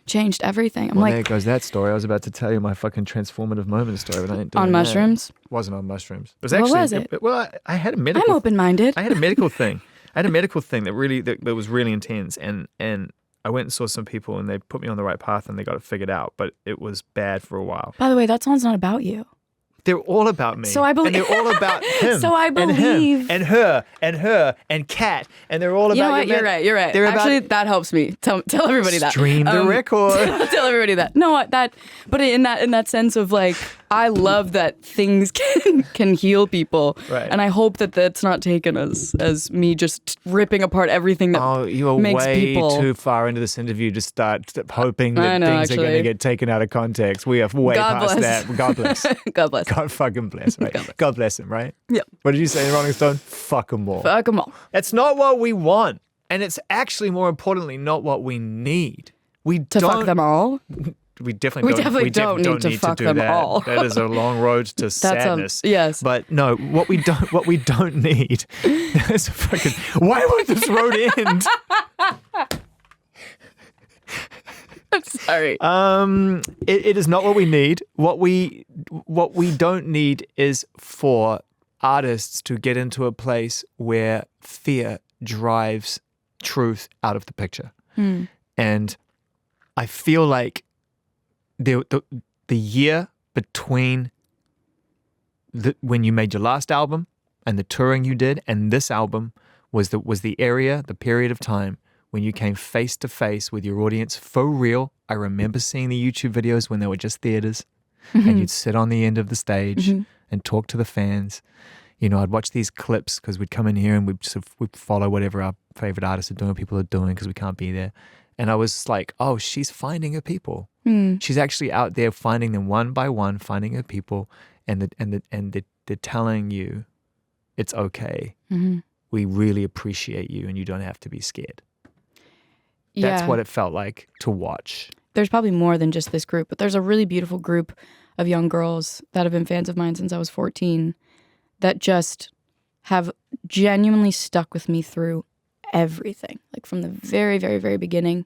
S1: changed everything. I'm like,
S2: there goes that story. I was about to tell you my fucking transformative moment story, but I ain't doing
S1: on mushrooms?
S2: That. It wasn't on mushrooms. It was actually.
S1: What was it?
S2: Well, I had a medical.
S1: I'm open-minded.
S2: I had a medical thing. that was really intense, and I went and saw some people, and they put me on the right path, and they got it figured out. But it was bad for a while.
S1: By the way, that song's not about you.
S2: They're all about me.
S1: So I believe.
S2: And they're all about him.
S1: So I believe.
S2: And her, and Kat, and they're all about.
S1: You know what? You're right. You're right. Actually, that helps me. Tell everybody that.
S2: Stream the record.
S1: Tell everybody that. No, that. But in that sense of like, I love that things can heal people,
S2: right.
S1: And I hope that that's not taken as me just ripping apart everything that
S2: you are
S1: makes
S2: way
S1: people
S2: too far into this interview to start hoping that things
S1: actually.
S2: are going to get taken out of context. We are way past that. God bless.
S1: God bless.
S2: God fucking bless. Right. God bless him. Right.
S1: Yeah.
S2: What did you say in Rolling Stone? Fuck them all.
S1: Fuck them all.
S2: That's not what we want, and it's actually more importantly not what we need. We
S1: to
S2: don't
S1: fuck them all.
S2: We definitely don't need to fuck
S1: do
S2: them
S1: that.
S2: All. That is a long road to sadness.
S1: Yes.
S2: But no, what we don't need is fucking. Why won't this road end?
S1: I'm sorry.
S2: It is not what we need. What we don't need is for artists to get into a place where fear drives truth out of the picture. And I feel like the year between when you made your last album and the touring you did, and this album was the area, the period of time when you came face to face with your audience for real. I remember seeing the YouTube videos when they were just theaters, and you'd sit on the end of the stage and talk to the fans. You know, I'd watch these clips because we'd come in here and we'd follow whatever our favorite artists are doing, people are doing, because we can't be there. And I was like, oh, she's finding her people. She's actually out there finding them one by one, finding her people, and they're telling you it's okay. We really appreciate you, and you don't have to be scared. That's what it felt like to watch.
S1: There's probably more than just this group, but there's a really beautiful group of young girls that have been fans of mine since I was 14 that just have genuinely stuck with me through everything, like from the very, very, very beginning.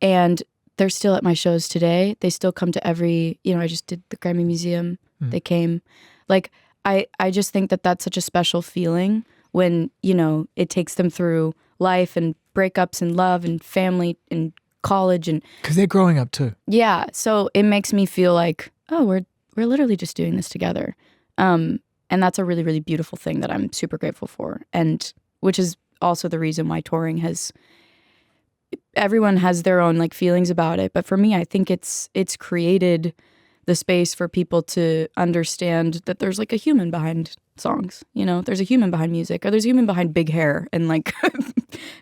S1: And they're still at my shows today. They still come to every, I just did the Grammy Museum. They came. Like, I just think that that's such a special feeling when, it takes them through life and breakups and love and family and college, and
S2: because they're growing up too.
S1: Yeah, so it makes me feel like, oh, we're literally just doing this together, and that's a really, really beautiful thing that I'm super grateful for, and which is also the reason why touring everyone has their own like feelings about it, but for me, I think it's created the space for people to understand that there's like a human behind songs, there's a human behind music, or there's a human behind big hair and like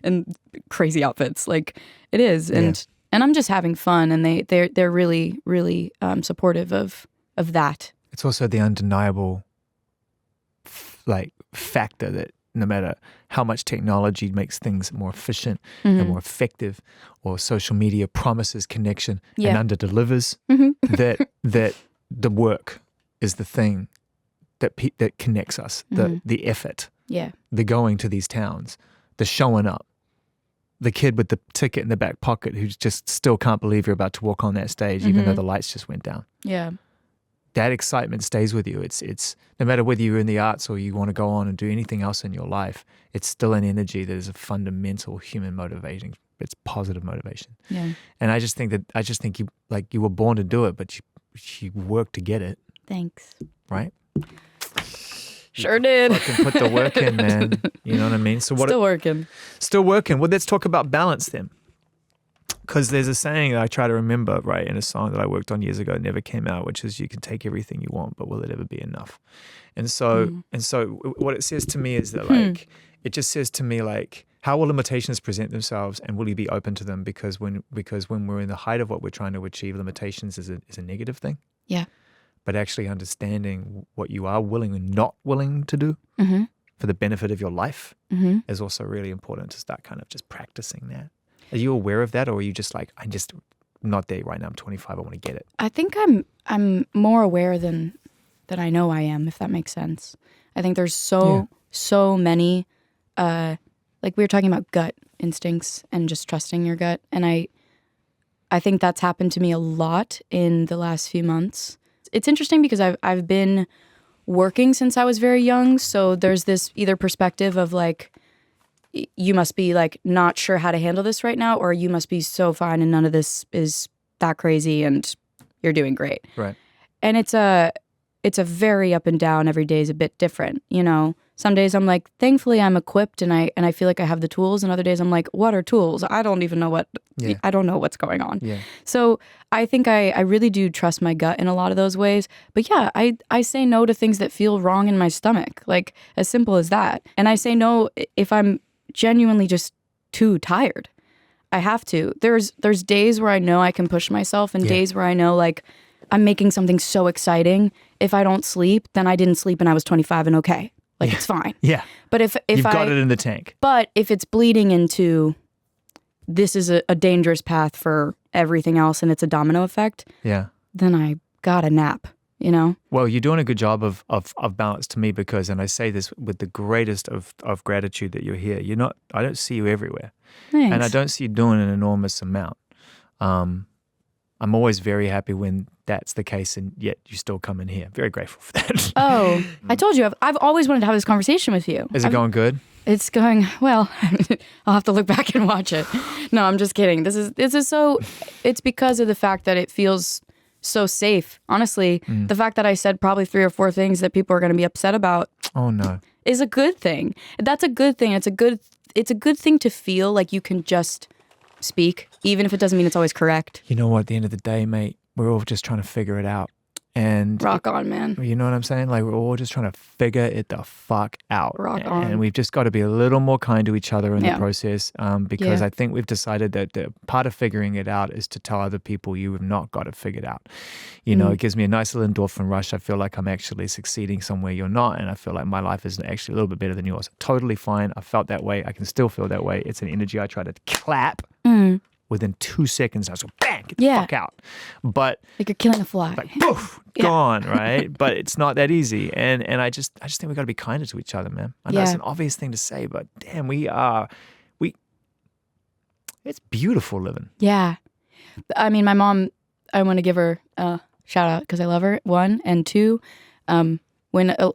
S1: and crazy outfits, like it is. And I'm just having fun, and they're really, really supportive of that.
S2: It's also the undeniable factor that no matter how much technology makes things more efficient and more effective, or social media promises connection and under-delivers, that the work is the thing that connects us, the effort, the going to these towns, the showing up, the kid with the ticket in the back pocket who just still can't believe you're about to walk on that stage, even though the lights just went down.
S1: Yeah.
S2: That excitement stays with you. It's no matter whether you're in the arts or you want to go on and do anything else in your life, it's still an energy that is a fundamental human motivating. It's positive motivation. Yeah. And I just think you were born to do it, but you worked to get it.
S1: Thanks.
S2: Right?
S1: Sure did.
S2: Fucking put the work in, man. You know what I mean? So
S1: Still working.
S2: Still working. Well, let's talk about balance then. Because there's a saying that I try to remember, right, in a song that I worked on years ago, it never came out, which is, you can take everything you want, but will it ever be enough? And so what it says to me is that it just says to me how will limitations present themselves, and will you be open to them? Because when we're in the height of what we're trying to achieve, limitations is a negative thing.
S1: Yeah.
S2: But actually understanding what you are willing and not willing to do for the benefit of your life is also really important, to start kind of just practicing that. Are you aware of that, or are you just like, I'm just not there right now, I'm 25, I want to get it?
S1: I think I'm more aware than I know I am, if that makes sense. I think there's so many, like we were talking about gut instincts and just trusting your gut. And I think that's happened to me a lot in the last few months. It's interesting because I've been working since I was very young. So there's this either perspective of like, you must be like not sure how to handle this right now, or you must be so fine and none of this is that crazy and you're doing great.
S2: Right.
S1: And it's a very up and down. Every day is a bit different. Some days I'm like, thankfully I'm equipped and I feel like I have the tools, and other days I'm like, what are tools? I don't even know I don't know what's going on. Yeah. So I think I really do trust my gut in a lot of those ways. But yeah, I say no to things that feel wrong in my stomach, like as simple as that. And I say no if I'm genuinely just too tired. I have to. There's days where I know I can push myself, and days where I know like I'm making something so exciting. If I don't sleep, then I didn't sleep and I was 25 and okay. Like it's fine.
S2: Yeah.
S1: But if
S2: you've got it in the tank.
S1: But if it's bleeding into this is a dangerous path for everything else and it's a domino effect, then I got a nap.
S2: Well, you're doing a good job of balance to me, because, and I say this with the greatest of gratitude that you're here. I don't see you everywhere.
S1: Thanks.
S2: And I don't see you doing an enormous amount. I'm always very happy when that's the case, and yet you still come in here. Very grateful for that.
S1: Oh, I told you, I've always wanted to have this conversation with you.
S2: Is it going good?
S1: It's going, well, I'll have to look back and watch it. No, I'm just kidding. This is so, it's because of the fact that it feels so safe. Honestly, the fact that I said probably 3 or 4 things that people are going to be upset about.
S2: Oh no.
S1: Is a good thing. That's a good thing. It's a good thing to feel like you can just speak, even if it doesn't mean it's always correct.
S2: You know what? At the end of the day, mate, we're all just trying to figure it out. And
S1: rock on, man.
S2: You know what I'm saying? Like, we're all just trying to figure it the fuck out.
S1: Rock on.
S2: And we've just got to be a little more kind to each other in the process, because I think we've decided that the part of figuring it out is to tell other people you have not got it figured out. You know, it gives me a nice little endorphin rush. I feel like I'm actually succeeding somewhere you're not, and I feel like my life is actually a little bit better than yours. Totally fine. I felt that way. I can still feel that way. It's an energy I try to clap. Within 2 seconds, I was like, bang, get the fuck out. But
S1: like you're killing a fly.
S2: Like, poof, gone, right? But it's not that easy. And I just think we got to be kinder to each other, man. I know it's an obvious thing to say, but damn, it's beautiful living.
S1: Yeah. I mean, my mom, I want to give her a shout out because I love her, 1. And 2, when a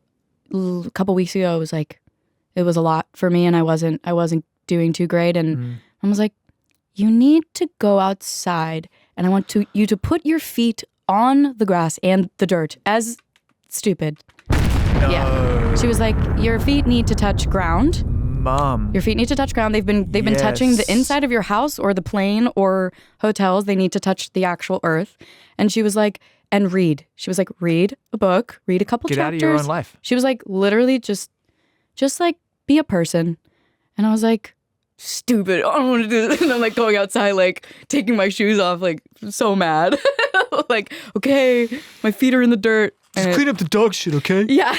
S1: couple weeks ago, it was a lot for me and I wasn't doing too great. And I was like, you need to go outside and I want you to put your feet on the grass and the dirt. As stupid.
S2: No.
S1: Yeah. She was like, your feet need to touch ground.
S2: Mom.
S1: Your feet need to touch ground. They've been touching the inside of your house or the plane or hotels. They need to touch the actual earth. And she was like, and read. She was like, read a book, read a couple chapters.
S2: Get out of your own life.
S1: She was like, literally just like be a person. And I was like, stupid. I don't want to do this. And I'm like going outside, like taking my shoes off, like so mad. Like, okay, my feet are in the dirt.
S2: Just clean up the dog shit, okay?
S1: Yeah.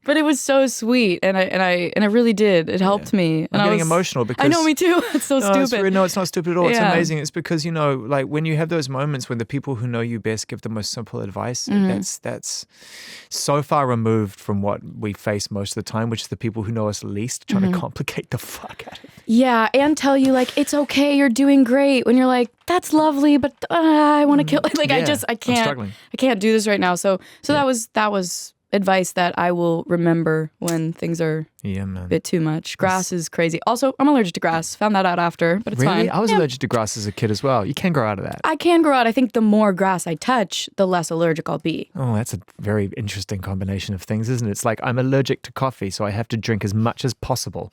S1: But it was so sweet, and I really did. It helped me. And
S2: I'm getting emotional because
S1: I know, me too. It's so stupid.
S2: It's not stupid at all. It's amazing. It's because, you know, like when you have those moments when the people who know you best give the most simple advice, that's so far removed from what we face most of the time, which is the people who know us least trying to complicate the fuck out of it.
S1: Yeah, and tell you like it's okay, you're doing great. When you're like, that's lovely, but I want to kill. Like I can't do this right now. So that was advice that I will remember when things are a bit too much. Grass is crazy. Also, I'm allergic to grass. Found that out after, but it's fine.
S2: I was allergic to grass as a kid as well. You can grow out of that.
S1: I can grow out. I think the more grass I touch, the less allergic I'll be.
S2: Oh, that's a very interesting combination of things, isn't it? It's like I'm allergic to coffee, so I have to drink as much as possible.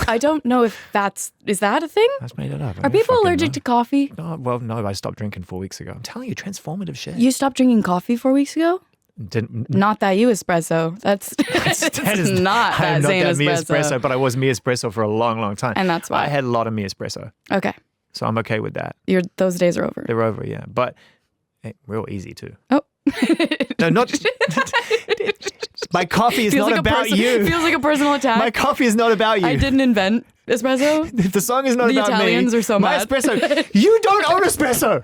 S1: I don't know if is that a thing?
S2: That's made it up.
S1: Are people allergic to coffee?
S2: Oh, well, no, I stopped drinking 4 weeks ago. I'm telling you, transformative shit.
S1: You stopped drinking coffee 4 weeks ago? Not that you espresso. That's not that Zane
S2: espresso. But I was me espresso for a long, long time.
S1: And that's why.
S2: I had a lot of me espresso.
S1: Okay.
S2: So I'm okay with that.
S1: Those days are over.
S2: They're over, yeah. But real easy too.
S1: Oh.
S2: No, not... My coffee is not about you.
S1: Feels like a personal attack.
S2: My coffee is not about you.
S1: I didn't invent espresso.
S2: The song is not about me.
S1: The Italians are so
S2: My
S1: mad.
S2: espresso. You don't own espresso.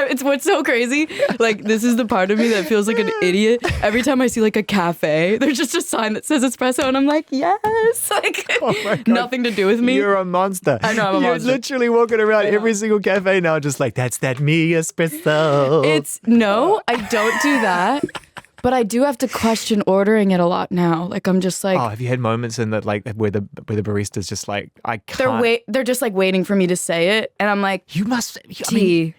S1: It's what's so crazy. Like, this is the part of me that feels like an idiot. Every time I see like a cafe, there's just a sign that says espresso, and I'm like, yes. Like, nothing to do with me.
S2: You're a monster.
S1: I know, I'm a monster.
S2: You're literally walking around every single cafe now, just like, that's that me espresso.
S1: No, I don't do that. But I do have to question ordering it a lot now. Like, I'm just like...
S2: Oh, have you had moments in that, like, where the barista's just like, I can't...
S1: They're just like waiting for me to say it. And I'm like...
S2: You must...
S1: Tea.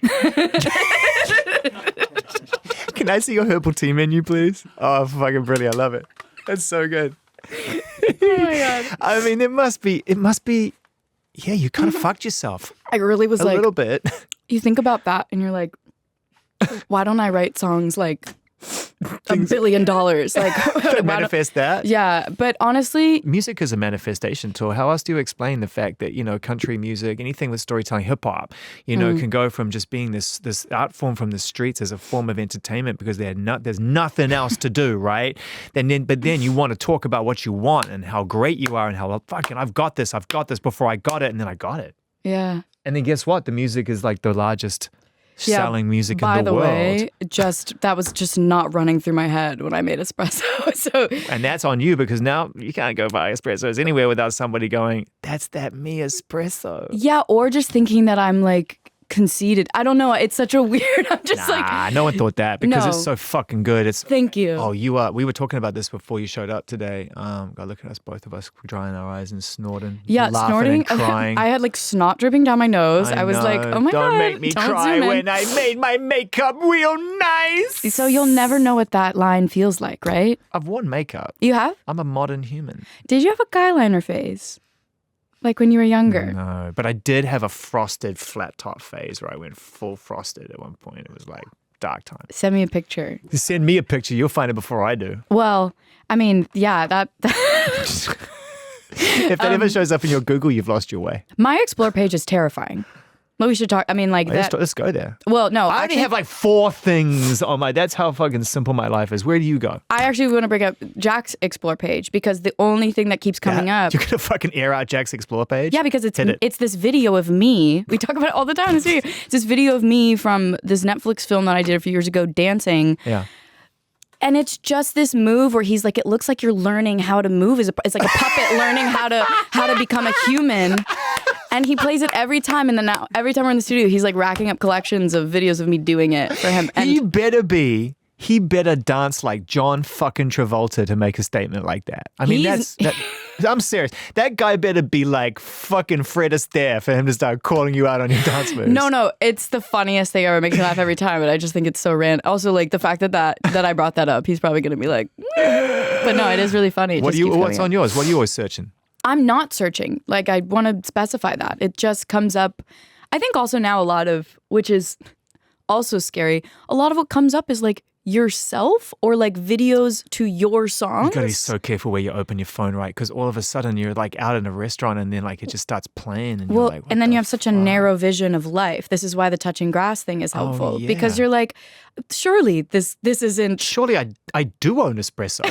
S2: Can I see your herbal tea menu, please? Oh, fucking brilliant. I love it. That's so good.
S1: Oh, my God.
S2: I mean, it must be... Yeah, you kind of fucked yourself.
S1: I really was
S2: a little bit.
S1: You think about that and you're like, why don't I write songs like... $1 billion. Like,
S2: manifest that.
S1: Yeah, but honestly,
S2: music is a manifestation tool. How else do you explain the fact that, you know, country music, anything with storytelling, hip hop, you know, can go from just being this art form from the streets as a form of entertainment because there's nothing else to do, right? But then you want to talk about what you want and how great you are and how fucking I've got this before I got it, and then I got it.
S1: Yeah.
S2: And then guess what? The music is like the largest selling music in the world.
S1: By the way, that was just not running through my head when I made espresso.
S2: And that's on you, because now you can't go buy espressos anywhere without somebody going, that's that me espresso.
S1: Yeah, or just thinking that I'm like conceited. I don't know. It's such a weird. I'm just
S2: no one thought that because
S1: No.
S2: it's so fucking good.
S1: Thank you.
S2: Oh, you are. We were talking about this before you showed up today. God, look at us, both of us drying our eyes and snorting.
S1: Yeah,
S2: laughing
S1: snorting.
S2: and crying.
S1: I had like snot dripping down my nose. I was like, oh my God.
S2: Don't make me
S1: don't
S2: cry
S1: zoom in.
S2: when I made my makeup real nice.
S1: So you'll never know what that line feels like, right?
S2: I've worn makeup.
S1: You have?
S2: I'm a modern human.
S1: Did you have a guy liner phase? Like when you were younger?
S2: No, but I did have a frosted flat top phase where I went full frosted at one point. It was like dark time.
S1: Send me a picture.
S2: Send me a picture. You'll find it before I do.
S1: Well, I mean, yeah, that
S2: If that ever shows up in your Google, you've lost your way.
S1: my Explore page is terrifying. Well, we should talk. I mean, like that.
S2: Let's go there.
S1: Well, no,
S2: I only have like 4 things on my. That's how fucking simple my life is. Where do you go?
S1: I actually want to bring up Jack's Explore page because the only thing that keeps coming up.
S2: You're gonna fucking air out Jack's Explore page?
S1: Yeah, because
S2: Hit it.
S1: it's this video of me. We talk about it all the time in this video. It's this video of me from this Netflix film that I did a few years ago, dancing.
S2: Yeah.
S1: And it's just this move where he's like, it looks like you're learning how to move. It's like a puppet learning how to become a human. And he plays it every time. And then now, every time we're in the studio, he's like racking up collections of videos of me doing it for him. And
S2: He better dance like John fucking Travolta to make a statement like that. I mean, I'm serious. That guy better be like fucking Fred Astaire for him to start calling you out on your dance moves.
S1: No, it's the funniest thing ever. It makes me laugh every time, but I just think it's so random. Also, like the fact that I brought that up, he's probably gonna be like, but no, it is really funny.
S2: What's on yours? What are you always searching?
S1: I'm not searching. Like I want to specify that. It just comes up. I think also now a lot of, which is also scary, a lot of what comes up is like yourself or like videos to your songs.
S2: You gotta be so careful where you open your phone, right? Because all of a sudden you're like out in a restaurant and then like it just starts playing and you're like,
S1: and then you have such a narrow vision of life. This is why the touching grass thing is helpful because you're like, surely this isn't.
S2: Surely I do own Espresso.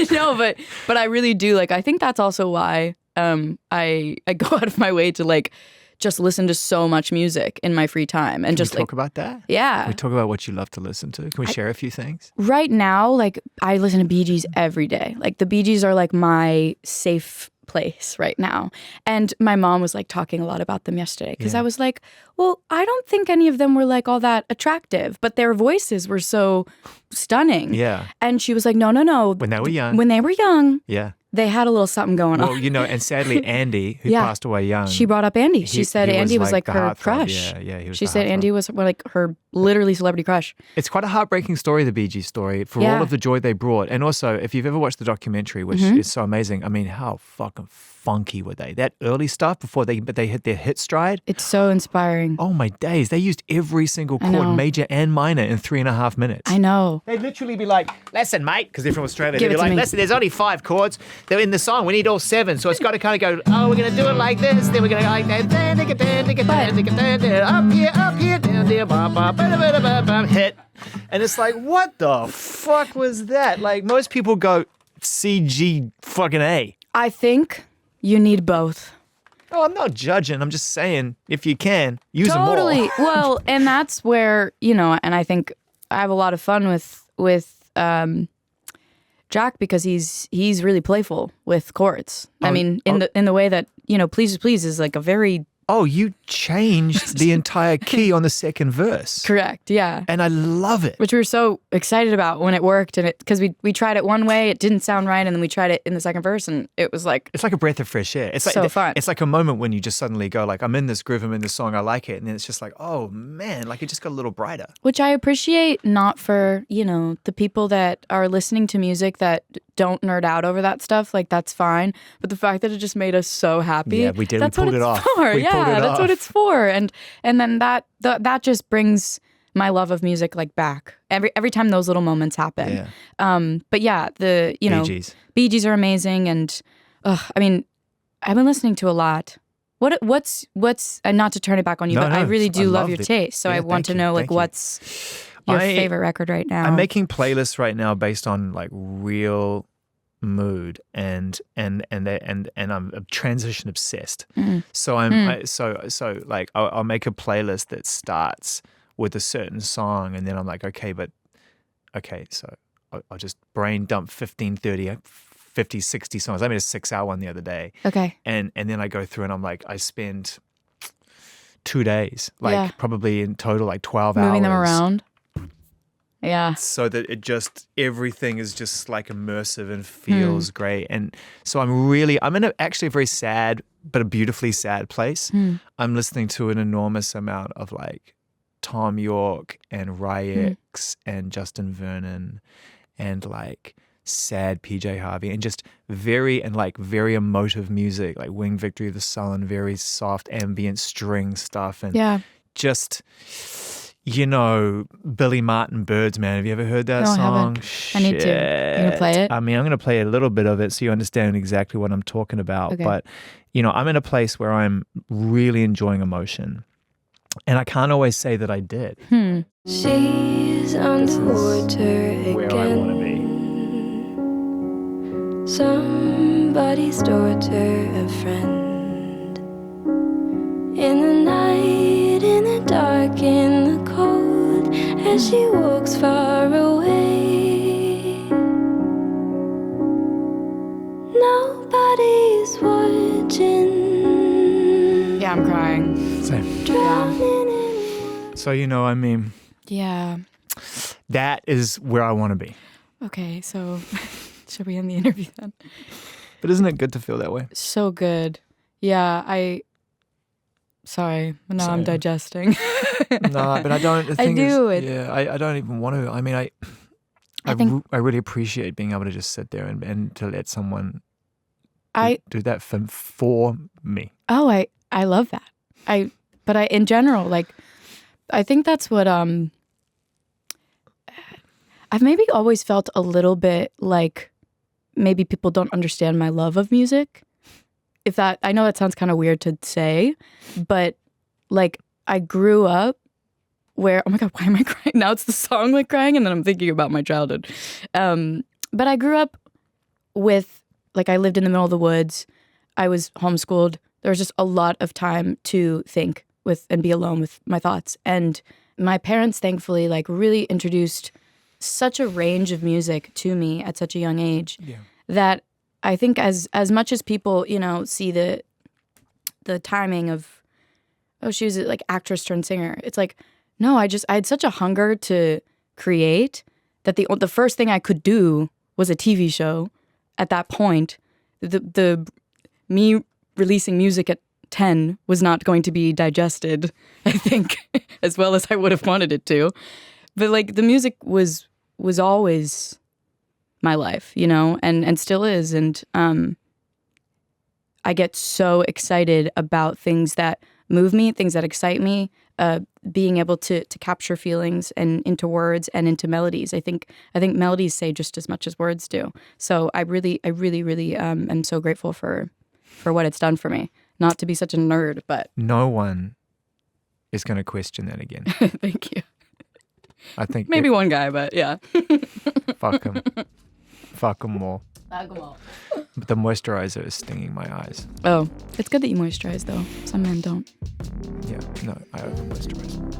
S1: No, but I really do. Like I think that's also why I go out of my way to like just listen to so much music in my free time and just
S2: talk about that.
S1: Yeah,
S2: Can we talk about what you love to listen to? Can we share a few things?
S1: Right now, like I listen to Bee Gees every day. Like the Bee Gees are like my safe place right now. And my mom was like talking a lot about them yesterday because I was like, well, I don't think any of them were like all that attractive, but their voices were so stunning.
S2: Yeah.
S1: And she was like, no.
S2: When they were young.
S1: When they were young.
S2: Yeah.
S1: They had a little something going on.
S2: Well, you know, and sadly, Andy, who passed away young.
S1: She brought up Andy. She said Andy was like her crush.
S2: Yeah, he was.
S1: She said Andy was like her literally celebrity crush.
S2: It's quite a heartbreaking story, the Bee Gees story, for all of the joy they brought. And also, if you've ever watched the documentary, which is so amazing, I mean, how fucking funky were they? That early stuff before they hit their hit stride.
S1: It's so inspiring.
S2: Oh my days. They used every single chord, major and minor, in 3.5 minutes.
S1: I know.
S2: They'd literally be like, listen, mate, because they're from Australia.
S1: Give
S2: They'd be
S1: it to
S2: like,
S1: me.
S2: listen, there's only 5 chords. They're in the song. We need all 7. So it's got to kind of go, oh, we're going to do it like this. Then we're going to go like that. Up here, down there, hit. And it's like, what the fuck was that? Like, most people go CG fucking A.
S1: I think you need both.
S2: Oh, I'm not judging. I'm just saying, if you can, use them all.
S1: Totally. Well, and that's where, you know, and I think I have a lot of fun with Jack because he's really playful with chords. I mean, in the way that, you know, Please Please is like a very...
S2: Oh, you changed the entire key on the second verse.
S1: Correct, yeah.
S2: And I love it.
S1: Which we were so excited about when it worked, and because we tried it one way, it didn't sound right, and then we tried it in the second verse, and it was like...
S2: It's like a breath of fresh air. It's like,
S1: so fun.
S2: It's like a moment when you just suddenly go like, I'm in this groove, I'm in this song, I like it. And then it's just like, oh man, like it just got a little brighter.
S1: Which I appreciate, not for, you know, the people that are listening to music that don't nerd out over that stuff, like that's fine. But the fact that it just made us so happy.
S2: Yeah, we did.
S1: That's
S2: we pulled
S1: what
S2: it
S1: it's
S2: off.
S1: for.
S2: We pulled it
S1: that's
S2: off.
S1: what it's for. And then that just brings my love of music like back every time those little moments happen.
S2: Yeah.
S1: But yeah, the you know Bee Gees are amazing, and I mean, I've been listening to a lot. What's and not to turn it back on you, but I really do love your taste. So I want to know like what's your favorite record right now.
S2: I'm making playlists right now based on like real mood and I'm transition obsessed. So so like I'll make a playlist that starts with a certain song and then I'm like, so I'll just brain dump 15, 30, 50, 60 songs. I made a 6-hour one the other day.
S1: Okay.
S2: And then I go through and I'm like, I spend 2 days, like probably in total like 12 hours.
S1: Moving them around. Yeah.
S2: So that everything is just like immersive and feels great. And so I'm in actually a very sad, but a beautifully sad place. I'm listening to an enormous amount of like Tom York and Ryx and Justin Vernon and like sad PJ Harvey and just very emotive music, like Winged Victory of the Sullen, very soft ambient string stuff. And just... Billy Martin Birds, man. Have you ever heard that
S1: song?
S2: I
S1: haven't. I need to. Are you going to play it?
S2: I mean, I'm going to play a little bit of it so you understand exactly what I'm talking about.
S1: Okay.
S2: But, I'm in a place where I'm really enjoying emotion. And I can't always say that I did.
S3: She's underwater again.
S2: Where I want to be.
S3: Somebody's daughter, a friend. In the night, in the dark, in the cold, as she walks far away. Nobody's watching.
S1: Yeah, I'm crying.
S2: Same. So,
S1: Yeah.
S2: that is where I want to be.
S1: Okay, so should we end the interview then?
S2: But isn't it good to feel that way?
S1: So good. Yeah, Sorry, now I'm digesting.
S2: No, but I don't. The thing I don't even want to. I mean, I really appreciate being able to just sit there and to let someone do that for me.
S1: Oh, I love that. But in general, like, I think that's what I've maybe always felt a little bit like maybe people don't understand my love of music. I know that sounds kind of weird to say, but like I grew up where, oh my God, why am I crying? Now it's the song like crying and then I'm thinking about my childhood. But I grew up with, like I lived in the middle of the woods. I was homeschooled. There was just a lot of time to think with and be alone with my thoughts. And my parents thankfully like really introduced such a range of music to me at such a young age that I think as much as people, see the timing of, oh, she was like actress turned singer. It's like, no, I had such a hunger to create that the first thing I could do was a TV show. At that point, the me releasing music at 10 was not going to be digested, I think, as well as I would have wanted it to. But like the music was always my life, and still is. And I get so excited about things that move me, things that excite me, being able to capture feelings and into words and into melodies. I think melodies say just as much as words do. So I really am so grateful for what it's done for me. Not to be such a nerd, but
S2: no one is going to question that again.
S1: Thank you.
S2: I think
S1: maybe one guy, but yeah.
S2: Fuck him. Fuck them all.
S1: Fuck them all.
S2: But the moisturizer is stinging my eyes.
S1: Oh, it's good that you moisturize, though. Some men don't.
S2: Yeah, no, I over moisturize.